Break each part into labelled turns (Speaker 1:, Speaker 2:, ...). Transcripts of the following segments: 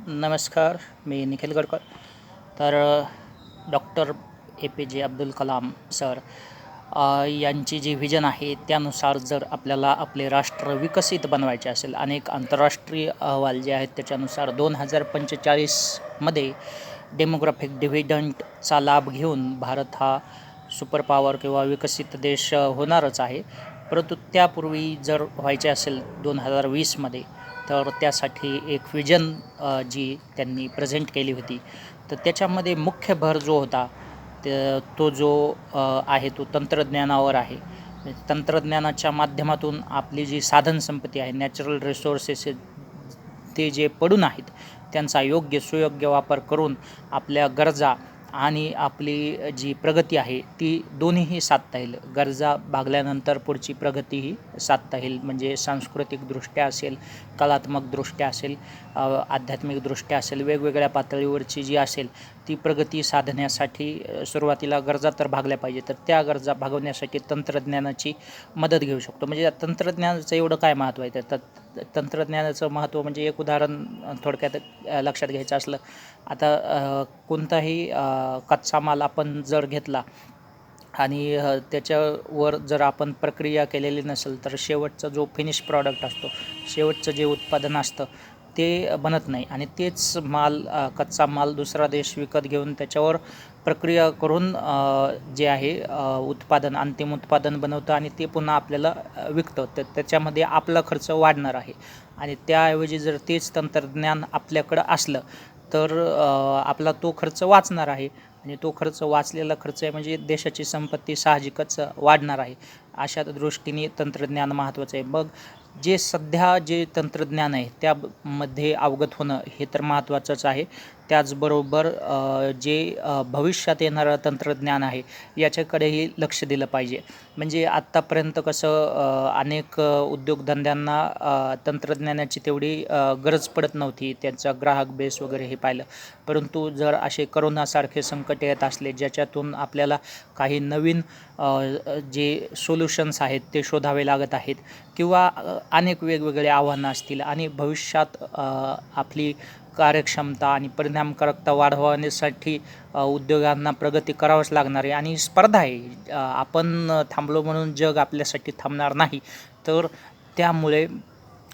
Speaker 1: नमस्कार. मी निखिल गडकर. तर doctor APJ Abdul Kalam sir यांची जी व्हिजन आहे त्यानुसार जर आपल्याला आपले राष्ट्र विकसित बनवायचे असेल, अनेक आंतरराष्ट्रीय अहवाल जे आहेत त्याच्यानुसार 2045मध्ये डेमोग्राफिक डिव्हिडंटचा लाभ घेऊन भारत हा सुपर पॉवर किंवा विकसित देश होणारच आहे. परंतु त्यापूर्वी जर व्हायचे असेल 2020मध्ये, तर त्यासाठी एक व्हिजन जी त्यांनी प्रेझेंट केली होती, तर त्याच्यामध्ये मुख्य भर जो होता तो जो आहे तो तंत्रज्ञानावर आहे. तंत्रज्ञानाच्या माध्यमातून आपली जी साधनसंपत्ती आहे, नॅचरल रिसोर्सेस ते जे पडून आहेत त्यांचा योग्य सुयोग्य वापर करून आपल्या गरजा आणि आपली जी प्रगती आहे ती दोन्हीही साधता येईल. गरजा भागल्यानंतर पुढची प्रगतीही साधता येईल. म्हणजे सांस्कृतिकदृष्ट्या असेल, कलात्मकदृष्ट्या असेल, आध्यात्मिकदृष्ट्या असेल, वेगवेगळ्या पातळीवरची जी असेल ती प्रगती साधण्यासाठी सुरुवातीला गरजा तर भागल्या पाहिजे. तर त्या गरजा भागवण्यासाठी तंत्रज्ञानाची मदत घेऊ शकतो. म्हणजे तंत्रज्ञानाचं एवढं काय महत्त्व आहे? तर तंत्रज्ञानाचं महत्त्व म्हणजे एक उदाहरण थोडक्यात लक्षात घ्यायचं असलं, आता कोणताही कच्चा माल आपण जर घेतला आणि त्याच्यावर जर आपण प्रक्रिया केलेली नसेल, तर शेवटचा जो फिनिश प्रॉडक्ट असतो, शेवटचं जे उत्पादन असतं ते बनत नाही. आणि तेच माल, कच्चा माल दुसरा देश विकत घेऊन त्याच्यावर प्रक्रिया करून जे आहे उत्पादन, अंतिम उत्पादन बनवतं आणि ते पुन्हा आपल्याला विकतं. तर त्याच्यामध्ये आपला खर्च वाढणार आहे. आणि त्याऐवजी जर तेच तंत्रज्ञान आपल्याकडं असलं तर आपला तो खर्च वाचणार आहे. आणि तो खर्च, वाचलेला खर्च आहे म्हणजे देशाची संपत्ती साहजिकच वाढणार आहे. अशा दृष्टीने तंत्रज्ञान महत्त्वाचं आहे. मग जे तंत्रज्ञान आहे त्यामध्ये अवगत होणं हे तर महत्त्वाचंच आहे. त्याचबरोबर जे भविष्यात येणारं तंत्रज्ञान आहे याच्याकडेही लक्ष दिलं पाहिजे. म्हणजे आत्तापर्यंत कसं अनेक उद्योगधंद्यांना तंत्रज्ञानाची तेवढी गरज पडत नव्हती, त्यांचा ग्राहक बेस वगैरे हे पाहिलं. परंतु जर असे करोनासारखे संकट येत असले ज्याच्यातून आपल्याला काही नवीन जे सोल्युशन्स आहेत ते शोधावे लागत आहेत, किंवा अनेक वेगवेगळे आव्हानं असतील आणि भविष्यात आपली कार्यक्षमता आणि परिणामकारकता वाढवण्यासाठी उद्योगांना प्रगती करावंच लागणार आहे. आणि स्पर्धा आहे, आपण थांबलो म्हणून जग आपल्यासाठी थांबणार नाही. तर त्यामुळे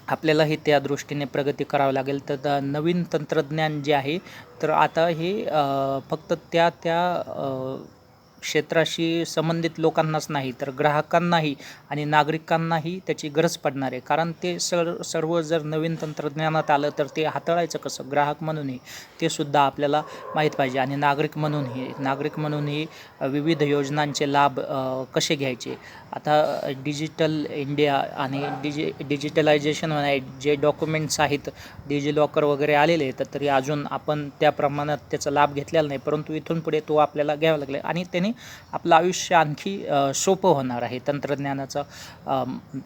Speaker 1: आपल्यालाही त्या दृष्टीने प्रगती करावी लागेल. तर नवीन तंत्रज्ञान जे आहे तर आता हे फक्त त्या क्षेत्राशी संबंधित लोकांनाच नाही, तर ग्राहकांनाही आणि नागरिकांनाही त्याची गरज पडणार आहे. कारण ते सर्व जर नवीन तंत्रज्ञानात आलं तर ते हाताळायचं कसं? ग्राहक म्हणूनही ते सुद्धा आपल्याला माहीत पाहिजे. आणि नागरिक म्हणूनही विविध योजनांचे लाभ कसे घ्यायचे. आता डिजिटल इंडिया आणि डिजिटलायझेशन आहे, जे डॉक्युमेंट्स आहेत डिजिलॉकर वगैरे आलेले आहेत, तरी अजून आपण त्या प्रमाणात त्याचा लाभ घेतलेला नाही. परंतु इथून पुढे तो आपल्याला घ्यावा लागला आणि त्याने आपलं आयुष्य आणखी सोपं होणार आहे.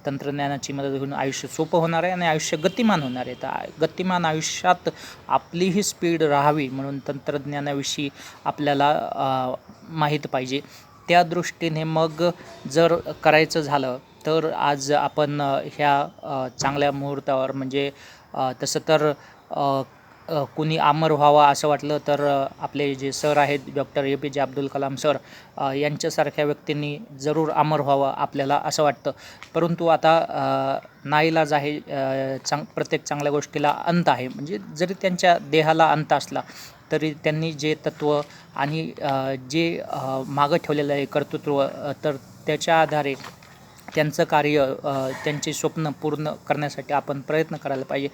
Speaker 1: तंत्रज्ञानाची मदत घेऊन आयुष्य सोपं होणार आहे आणि आयुष्य गतिमान होणार आहे. तर गतिमान आयुष्यात आपलीही स्पीड राहावी म्हणून तंत्रज्ञानाविषयी आपल्याला माहीत पाहिजे. त्या दृष्टीने मग जर करायचं झालं तर आज आपण ह्या चांगल्या मुहूर्तावर, म्हणजे तसं तर कुणी अमर व्हावा असं वाटलं तर आपले जे सर आहेत doctor APJ Abdul Kalam sir, यांच्यासारख्या व्यक्तींनी जरूर अमर व्हावं आपल्याला असं वाटतं. परंतु आता नाईलाज आहे. प्रत्येक चांगल्या गोष्टीला अंत आहे. म्हणजे जरी त्यांच्या देहाला अंत असला तरी त्यांनी जे तत्त्व आणि जे मागं ठेवलेलं आहे कर्तृत्व, तर त्याच्या आधारे त्यांचं कार्य, त्यांची स्वप्न पूर्ण करण्यासाठी आपण प्रयत्न करायला पाहिजे.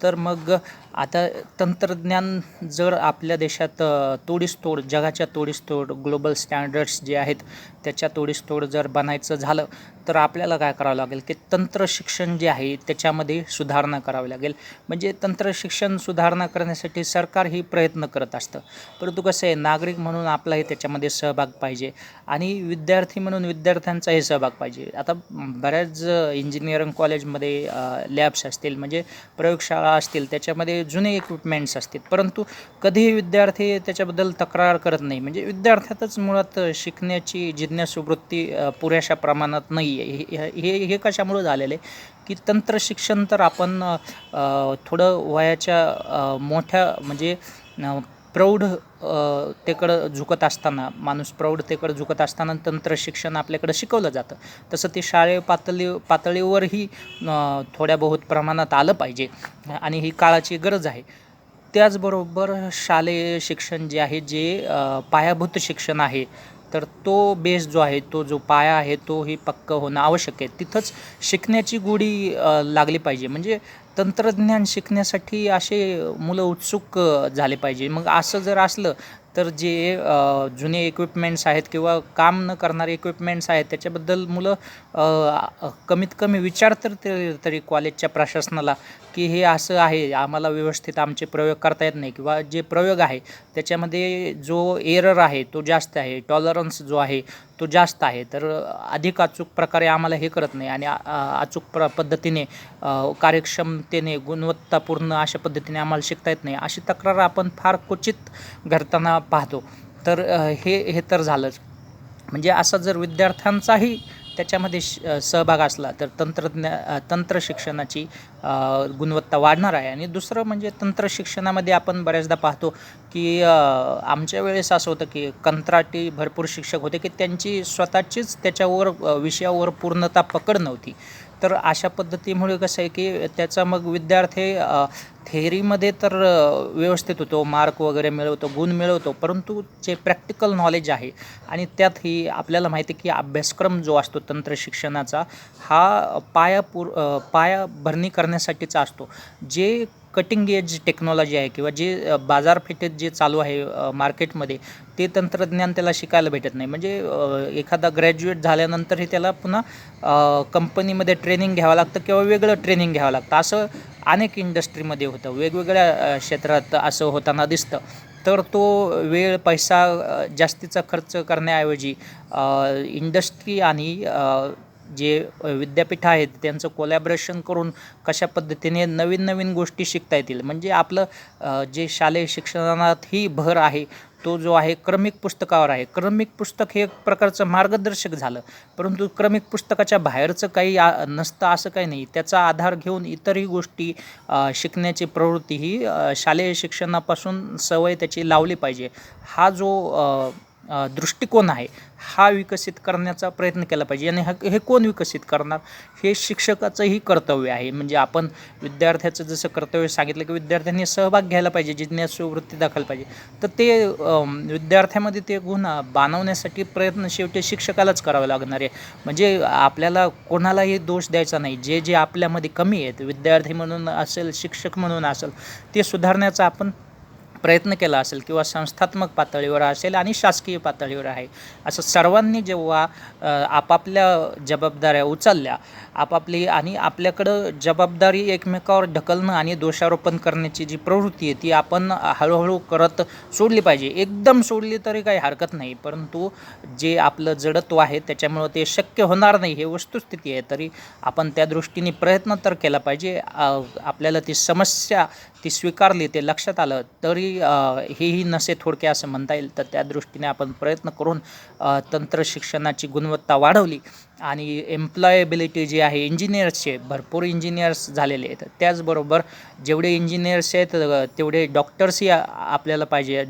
Speaker 1: तर मग आता तंत्रज्ञान जर आपल्या देशात तोडीस-तोड, जगाच्या तोडीस-तोड, ग्लोबल स्टँडर्ड्स जे आहेत त्याच्या तोडीस-तोड जर बनायचं झालं तर आपल्याला काय करावं लागेल की तंत्रशिक्षण जे आहे त्याच्यामध्ये सुधारणा करावी लागेल. म्हणजे तंत्रशिक्षण सुधारणा करण्यासाठी सरकारही प्रयत्न करत असतं, परंतु कसं आहे, नागरिक म्हणून आपलाही त्याच्यामध्ये सहभाग पाहिजे आणि विद्यार्थी म्हणून विद्यार्थ्यांचाही सहभाग पाहिजे. आता बऱ्याच इंजिनिअरिंग कॉलेजमध्ये लॅब्स असतील, म्हणजे प्रयोगशाळा असतील त्याच्यामध्ये जुने इक्विपमेंट्स असतील, परंतु कधीही विद्यार्थी त्याच्याबद्दल तक्रार करत नाही. म्हणजे विद्यार्थ्यातच मुळात शिकण्याची जिज्ञासू वृत्ती पुरेशा प्रमाणात नाही आहे. हे कशामुळे झालेलं आहे की तंत्रशिक्षण तर आपण थोडं वयाच्या मोठ्या म्हणजे प्रौढ तेकडं झुकत असताना, माणूस प्रौढतेकडं झुकत असताना तंत्रशिक्षण आपल्याकडं शिकवलं जातं. तसं ते शालेय पातळीवरही थोड्या बहुत प्रमाणात आलं पाहिजे आणि ही काळाची गरज आहे. त्याचबरोबर शालेय शिक्षण जे आहे, जे पायाभूत शिक्षण आहे, तर तो बेस जो आहे, तो जो पाया आहे, तोही पक्कं होणं आवश्यक आहे. तिथंच शिकण्याची गोडी लागली पाहिजे. म्हणजे तंत्रज्ञान शिकण्यासाठी असे मुलं उत्सुक झाले पाहिजे. मग असं जर असलं तर जे जुने इक्विपमेंट्स आहेत किंवा काम न करणारे इक्विपमेंट्स आहेत त्याच्याबद्दल मुलं कमीत कमी विचार तरी कॉलेजच्या प्रशासनाला की हे असं आहे, आम्हाला व्यवस्थित आमचे प्रयोग करता येत नाही किंवा जे प्रयोग आहे त्याच्यामध्ये जो एरर आहे तो जास्त आहे, टॉलरन्स जो आहे तो जास्त आहे, तर अधिक अचूक प्रकारे आम्हाला हे करत नाही आणि अचूक पद्धतीने कार्यक्षमतेने गुणवत्तापूर्ण अशा पद्धतीने आम्हाला शिकता येत नाही, अशी तक्रार आपण फार क्वचित घडताना पाहतो. तर हे तर झालंच. म्हणजे असा जर विद्यार्थ्यांचाही त्याच्यामध्ये सहभाग असला तर तंत्रशिक्षणाची गुणवत्ता वाढणार आहे. आणि दुसरं म्हणजे तंत्रशिक्षणामध्ये आपण बऱ्याचदा पाहतो की आमच्या वेळेस असं होतं की कंत्राटी भरपूर शिक्षक होते की त्यांची स्वतःचीच त्याच्यावर विषयावर पूर्णतः पकड नव्हती. तर अशा पद्धतीमुळे कसं आहे की त्याचा मग विद्यार्थी थेअरीमध्ये तर व्यवस्थित होतो, मार्क वगैरे मिळवतो, गुण मिळवतो, परंतु जे प्रॅक्टिकल नॉलेज आहे आणि त्यातही आपल्याला माहिती आहे की अभ्यासक्रम जो असतो तंत्रशिक्षणाचा हा पाया भरणी करण्यासाठीचा असतो. जे कटिंग एज टेक्नॉलॉजी आहे किंवा जे बाजारपेठेत जे चालू आहे मार्केटमध्ये, ते तंत्रज्ञान त्याला शिकायला भेटत नाही. म्हणजे एखादा ग्रॅज्युएट झाल्यानंतरही त्याला पुन्हा कंपनीमध्ये ट्रेनिंग घ्यावं लागतं किंवा वेगळं ट्रेनिंग घ्यावं लागतं. असं अनेक इंडस्ट्रीमध्ये होतं, वेगवेगळ्या क्षेत्रात असं होताना दिसतं. तर तो वेळ, पैसा जास्तीचा खर्च करण्याऐवजी इंडस्ट्री आणि जे विद्यापीठं आहेत त्यांचं कोलॅबरेशन करून कशा पद्धतीने नवीन नवीन गोष्टी शिकता येतील. म्हणजे आपलं जे शालेय शिक्षणातही भर आहे तो जो आहे क्रमिक पुस्तकावर आहे. क्रमिक पुस्तक हे एक प्रकारचं मार्गदर्शक झालं, परंतु क्रमिक पुस्तकाच्या बाहेरचं काही नसतं असं काही नाही. त्याचा आधार घेऊन इतरही गोष्टी शिकण्याची प्रवृत्ती ही शालेय शिक्षणापासून सवय त्याची लावली पाहिजे. हा जो दृष्टिकोन आहे हा विकसित करण्याचा प्रयत्न केला पाहिजे. आणि हे कोण विकसित करणार? हे शिक्षकाचंही कर्तव्य आहे. म्हणजे आपण विद्यार्थ्याचं जसं कर्तव्य सांगितलं की विद्यार्थ्यांनी सहभाग घ्यायला पाहिजे, जिज्ञासू वृत्ती दाखवली पाहिजे, तर ते विद्यार्थ्यामध्ये ते गुण बाणवण्यासाठी प्रयत्न शेवटी शिक्षकालाच करावे लागणार आहे. म्हणजे आपल्याला कोणालाही दोष द्यायचा नाही. जे जे आपल्यामध्ये कमी आहेत, विद्यार्थी म्हणून असेल, शिक्षक म्हणून असेल, ते सुधारण्याचा आपण प्रयत्न केला असेल किंवा संस्थात्मक पातळीवर असेल आणि शासकीय पातळीवर आहे, असं सर्वांनी जेव्हा आपापल्या जबाबदाऱ्या उचलल्या, आपापली आणि आपल्याकडं जबाबदारी एकमेकावर ढकलणं आणि दोषारोपण करण्याची जी प्रवृत्ती आहे ती आपण हळूहळू करत सोडली पाहिजे. एकदम सोडली तरी काही हरकत नाही, परंतु जे आपलं जडत्व आहे त्याच्यामुळं ते शक्य होणार नाही, हे वस्तुस्थिती आहे. तरी आपण त्या दृष्टीने प्रयत्न तर केला पाहिजे. आपल्याला ती समस्या ती स्वीकारली, ते लक्षात आलं, तरी हेही नसे थोडके असं म्हणता येईल. तर त्या दृष्टीने आपण प्रयत्न करून तंत्रशिक्षणाची गुणवत्ता वाढवली आणि एम्प्लॉयबिलिटी जी आहे, इंजिनियर्सचे भरपूर इंजिनियर्स झालेले आहेत. त्याचबरोबर जेवढे इंजिनियर्स आहेत तेवढे डॉक्टर्सही आपल्याला पाहिजे.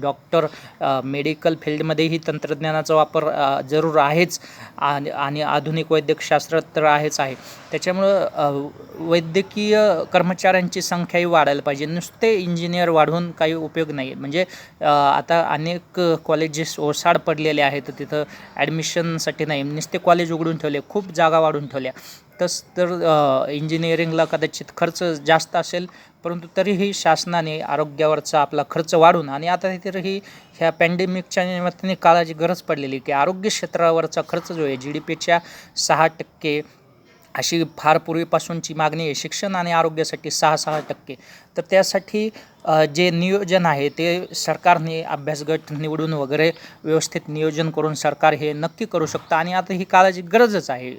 Speaker 1: मेडिकल फील्डमध्येही तंत्रज्ञानाचा वापर जरूर आहेच आणि आधुनिक वैद्यकशास्त्रात तर आहेच आहे. त्याच्यामुळं वैद्यकीय कर्मचाऱ्यांची संख्याही वाढायला पाहिजे. नुसते इंजिनियर वाढवून काही उपयोग नाही. म्हणजे आता अनेक कॉलेजेस ओसाड पडलेले आहेत, तिथं ॲडमिशनसाठी नाही, नुसते कॉलेज उघडून ठेवले, खूप जागा वाढून ठेवल्या. तर इंजिनिअरिंगला कदाचित खर्च जास्त असेल, परंतु तरीही शासनाने आरोग्यावरचा आपला खर्च वाढून, आणि आता तरीही ह्या पॅन्डेमिकच्या निमित्ताने काळाची गरज पडलेली की आरोग्य क्षेत्रावरचा खर्च जो आहे GDPच्या 6% अशी फार पूर्वीपासूनची मागणी आहे. शिक्षण आणि आरोग्यासाठी 6-6% तर त्यासाठी जे नियोजन आहे ते सरकारने अभ्यासगट निवडून वगैरे व्यवस्थित नियोजन करून सरकार हे नक्की करू शकतं आणि आता ही काळाची गरजच आहे.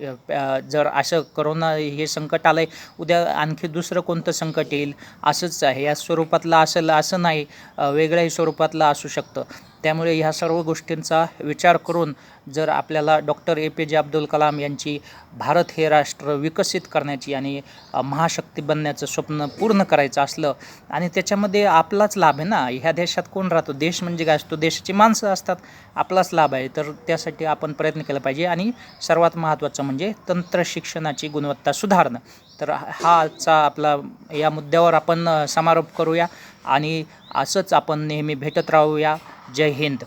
Speaker 1: जर असं कोरोना हे संकट आलं आहे, उद्या आणखी दुसरं कोणतं संकट येईल असंच आहे. या स्वरूपातलं असेल असं नाही, वेगळ्याही स्वरूपातलं असू शकतं. त्यामुळे ह्या सर्व गोष्टींचा विचार करून जर आपल्याला डॉक्टर ए.पी.जे. अब्दुल कलाम यांची भारत हे राष्ट्र विकसित करण्याची आणि महाशक्ती बनण्याचं स्वप्न पूर्ण करायचं असलं आणि त्याच्यामध्ये आपलाच लाभ आहे ना. ह्या देशात कोण राहतो? देश म्हणजे काय असतो? देशाची माणसं असतात. आपलाच लाभ आहे. तर त्यासाठी आपण प्रयत्न केला पाहिजे आणि सर्वात महत्त्वाचं म्हणजे तंत्र शिक्षणाची गुणवत्ता सुधारणं. तर हा आजचा आपला या मुद्द्यावर आपण समारोप करूया आणि असंच आपण नेहमी भेटत राहूया. जय हिंद.